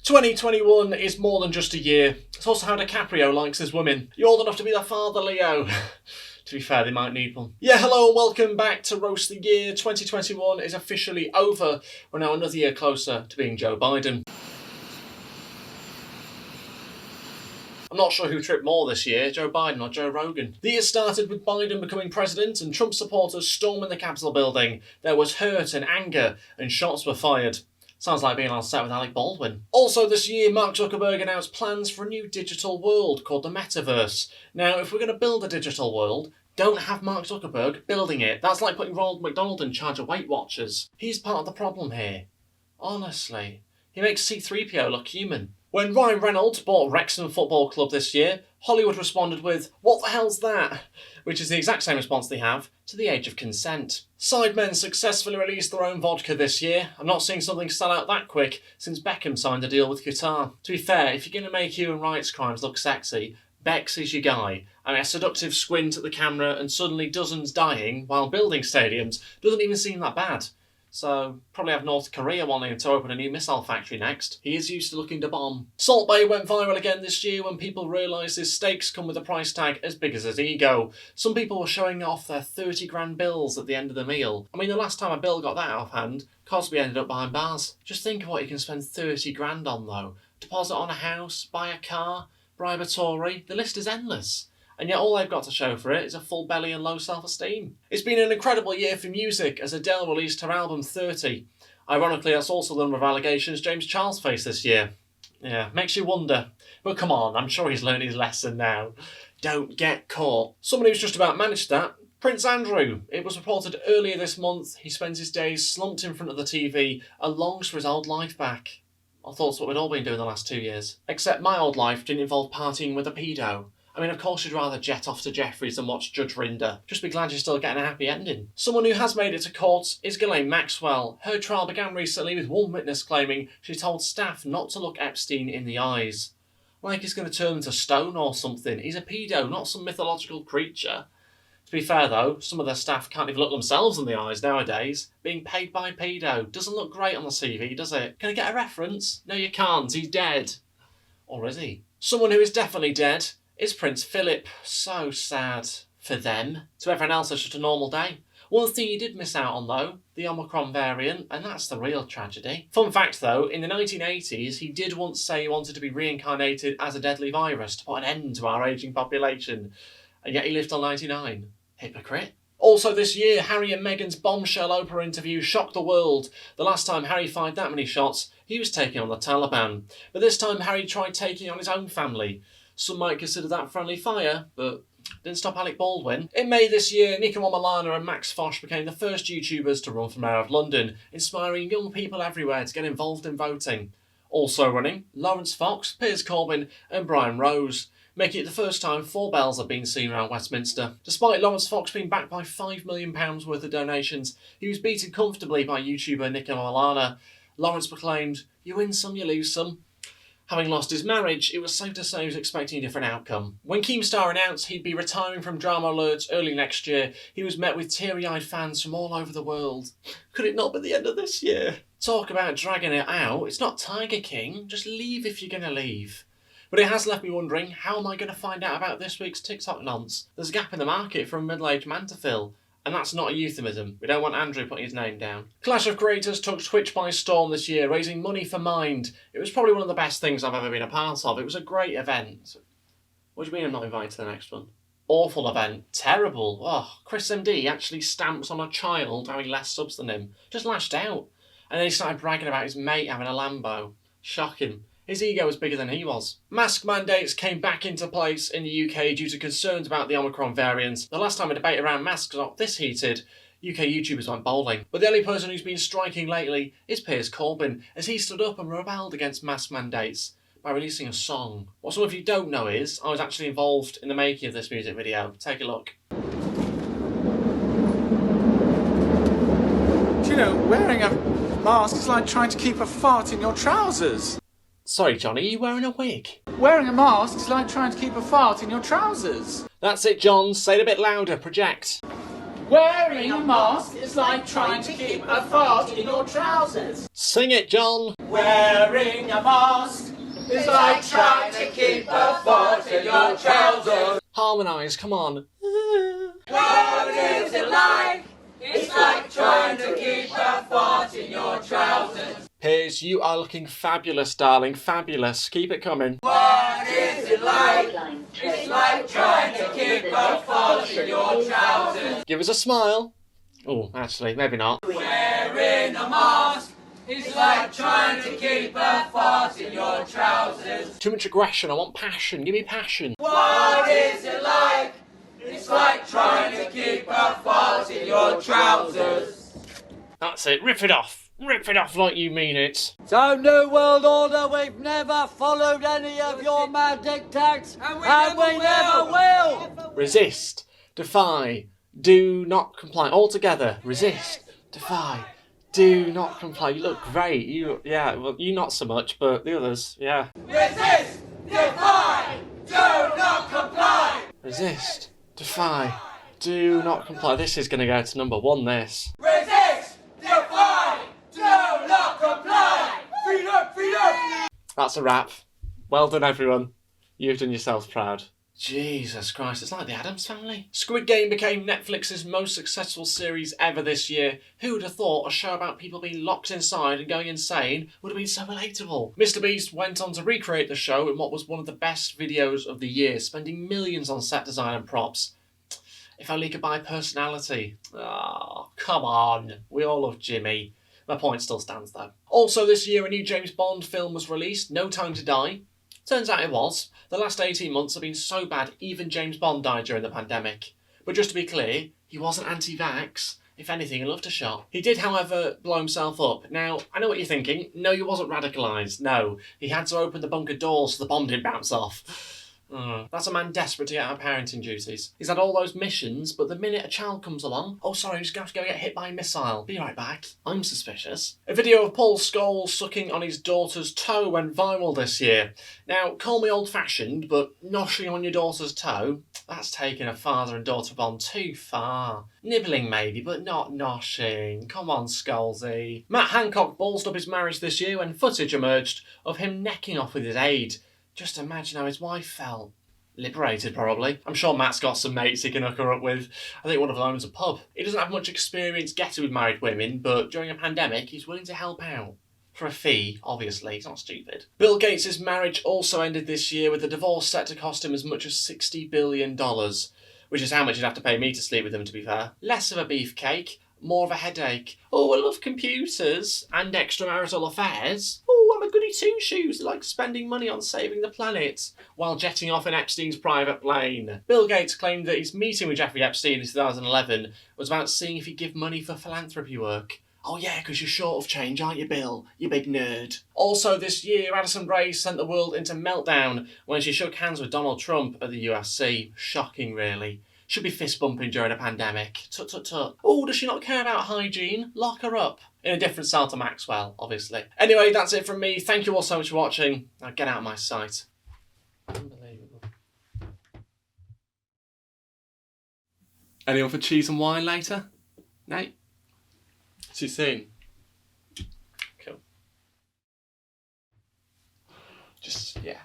2021 is more than just a year. It's also how DiCaprio likes his women. You're old enough to be their father, Leo. To be fair, they might need one. Yeah, hello and welcome back to Roast the Year. 2021 is officially over. We're now another year closer to being Joe Biden. I'm not sure who tripped more this year, Joe Biden or Joe Rogan. The year started with Biden becoming president and Trump supporters storming the Capitol building. There was hurt and anger and shots were fired. Sounds like being on set with Alec Baldwin. Also this year, Mark Zuckerberg announced plans for a new digital world called the Metaverse. Now, if we're going to build a digital world, don't have Mark Zuckerberg building it. That's like putting Ronald McDonald in charge of Weight Watchers. He's part of the problem here. Honestly. He makes C-3PO look human. When Ryan Reynolds bought Wrexham Football Club this year, Hollywood responded with, "What the hell's that?" Which is the exact same response they have to The Age of Consent. Sidemen successfully released their own vodka this year. I'm not seeing something sell out that quick since Beckham signed a deal with Qatar. To be fair, if you're going to make human rights crimes look sexy, Bex is your guy. I mean, a seductive squint at the camera and suddenly dozens dying while building stadiums doesn't even seem that bad. So, probably have North Korea wanting to open a new missile factory next. He is used to looking to bomb. Salt Bae went viral again this year when people realised his steaks come with a price tag as big as his ego. Some people were showing off their 30 grand bills at the end of the meal. I mean, the last time a bill got that out of hand, Cosby ended up behind bars. Just think of what you can spend 30 grand on though. Deposit on a house, buy a car, bribe a Tory, the list is endless. And yet all they've got to show for it is a full belly and low self-esteem. It's been an incredible year for music as Adele released her album 30. Ironically, that's also the number of allegations James Charles faced this year. Yeah, makes you wonder. But come on, I'm sure he's learned his lesson now. Don't get caught. Someone who's just about managed that, Prince Andrew. It was reported earlier this month he spends his days slumped in front of the TV and longs for his old life back. I thought that's what we'd all been doing the last 2 years. Except my old life didn't involve partying with a pedo. I mean, of course you'd rather jet off to Jeffries than watch Judge Rinder. Just be glad you're still getting a happy ending. Someone who has made it to court is Ghislaine Maxwell. Her trial began recently with one witness claiming she told staff not to look Epstein in the eyes. Like he's going to turn into stone or something. He's a pedo, not some mythological creature. To be fair though, some of their staff can't even look themselves in the eyes nowadays. Being paid by pedo doesn't look great on the CV, does it? Can I get a reference? No you can't, he's dead. Or is he? Someone who is definitely dead is Prince Philip. So sad for them. To everyone else, it's just a normal day. One thing you did miss out on though, the Omicron variant, and that's the real tragedy. Fun fact though, in the 1980s, he did once say he wanted to be reincarnated as a deadly virus to put an end to our ageing population, and yet he lived till 99. Hypocrite. Also this year, Harry and Meghan's bombshell Oprah interview shocked the world. The last time Harry fired that many shots, he was taking on the Taliban. But this time Harry tried taking on his own family. Some might consider that friendly fire, but didn't stop Alec Baldwin. In May this year, Nico Milana and Max Fosh became the first YouTubers to run for Mayor of London, inspiring young people everywhere to get involved in voting. Also running, Lawrence Fox, Piers Corbyn and Brian Rose, making it the first time 4 bells have been seen around Westminster. Despite Lawrence Fox being backed by £5 million worth of donations, he was beaten comfortably by YouTuber Nico Milana. Lawrence proclaimed, "You win some, you lose some." Having lost his marriage, it was safe to say he was expecting a different outcome. When Keemstar announced he'd be retiring from drama alerts early next year, he was met with teary-eyed fans from all over the world. Could it not be the end of this year? Talk about dragging it out. It's not Tiger King. Just leave if you're going to leave. But it has left me wondering, how am I going to find out about this week's TikTok nonce? There's a gap in the market for a middle-aged man to fill. And that's not a euphemism. We don't want Andrew putting his name down. Clash of Creators took Twitch by storm this year, raising money for Mind. It was probably one of the best things I've ever been a part of. It was a great event. What do you mean I'm not invited to the next one? Awful event. Terrible. Oh, Chris MD actually stamps on a child having less subs than him. Just lashed out. And then he started bragging about his mate having a Lambo. Shocking. His ego was bigger than he was. Mask mandates came back into place in the UK due to concerns about the Omicron variant. The last time a debate around masks got this heated, UK YouTubers went bowling. But the only person who's been striking lately is Piers Corbyn, as he stood up and rebelled against mask mandates by releasing a song. What some of you don't know is, I was actually involved in the making of this music video. Take a look. Do you know, wearing a mask is like trying to keep a fart in your trousers. Sorry, Johnny, are you wearing a wig? Wearing a mask is like trying to keep a fart in your trousers. That's it, John. Say it a bit louder. Project. Wearing a mask is like trying to keep a fart in your trousers. Sing it, John. Wearing a mask is like trying to keep a fart in your trousers. Harmonise, come on. What is it like? It's like trying to keep a fart in your trousers. Piers, you are looking fabulous, darling. Fabulous. Keep it coming. What is it like? It's like trying to keep a fart in your trousers. Give us a smile. Oh, actually, maybe not. Wearing a mask is like trying to keep a fart in your trousers. Too much aggression. I want passion. Give me passion. What is it like? It's like trying to keep a fart in your trousers. That's it. Rip it off. Rip it off like you mean it. So, New World Order, we've never followed any of your mad dictates, and we never will. Resist. Defy. Do not comply. All together. Resist. Defy. Do not comply. You look great. Well, you not so much, but the others, yeah. Resist, defy, do not comply. Resist. Defy. Do not comply. This is going to go to number 1, this. Resist, defy, do not comply. Feet up, feet up. That's a wrap. Well done, everyone. You've done yourselves proud. Jesus Christ, it's like the Addams Family. Squid Game became Netflix's most successful series ever this year. Who would have thought a show about people being locked inside and going insane would have been so relatable? Mr. Beast went on to recreate the show in what was one of the best videos of the year, spending millions on set design and props. If only he could buy personality. Oh, come on. We all love Jimmy. My point still stands though. Also this year a new James Bond film was released, No Time to Die. Turns out it was. The last 18 months have been so bad even James Bond died during the pandemic. But just to be clear, he wasn't anti-vax. If anything, he loved a shot. He did, however, blow himself up. Now, I know what you're thinking. No, he wasn't radicalised. No, he had to open the bunker doors so the bomb didn't bounce off. That's a man desperate to get out of parenting duties. He's had all those missions, but the minute a child comes along, oh sorry, he's going to go get hit by a missile. Be right back. I'm suspicious. A video of Paul Scholes sucking on his daughter's toe went viral this year. Now, call me old-fashioned, but noshing on your daughter's toe, that's taking a father and daughter bond too far. Nibbling maybe, but not noshing. Come on, Scholesy. Matt Hancock ballsed up his marriage this year when footage emerged of him necking off with his aide. Just imagine how his wife felt. Liberated, probably. I'm sure Matt's got some mates he can hook her up with. I think one of them owns a pub. He doesn't have much experience getting with married women, but during a pandemic, he's willing to help out. For a fee, obviously. He's not stupid. Bill Gates' marriage also ended this year with the divorce set to cost him as much as $60 billion. Which is how much you'd have to pay me to sleep with him, to be fair. Less of a beefcake, more of a headache. Oh, I love computers and extramarital affairs. Oh, I'm a goody two-shoes that likes spending money on saving the planet while jetting off in Epstein's private plane. Bill Gates claimed that his meeting with Jeffrey Epstein in 2011 was about seeing if he'd give money for philanthropy work. Oh yeah, because you're short of change, aren't you, Bill? You big nerd. Also this year, Addison Rae sent the world into meltdown when she shook hands with Donald Trump at the UFC. Shocking, really. Should be fist bumping during a pandemic. Tut tut tut. Oh, does she not care about hygiene? Lock her up. In a different style to Maxwell, obviously. Anyway, that's it from me. Thank you all so much for watching. Now get out of my sight. Unbelievable. Anyone for cheese and wine later? No? See you soon. Cool. Just, yeah.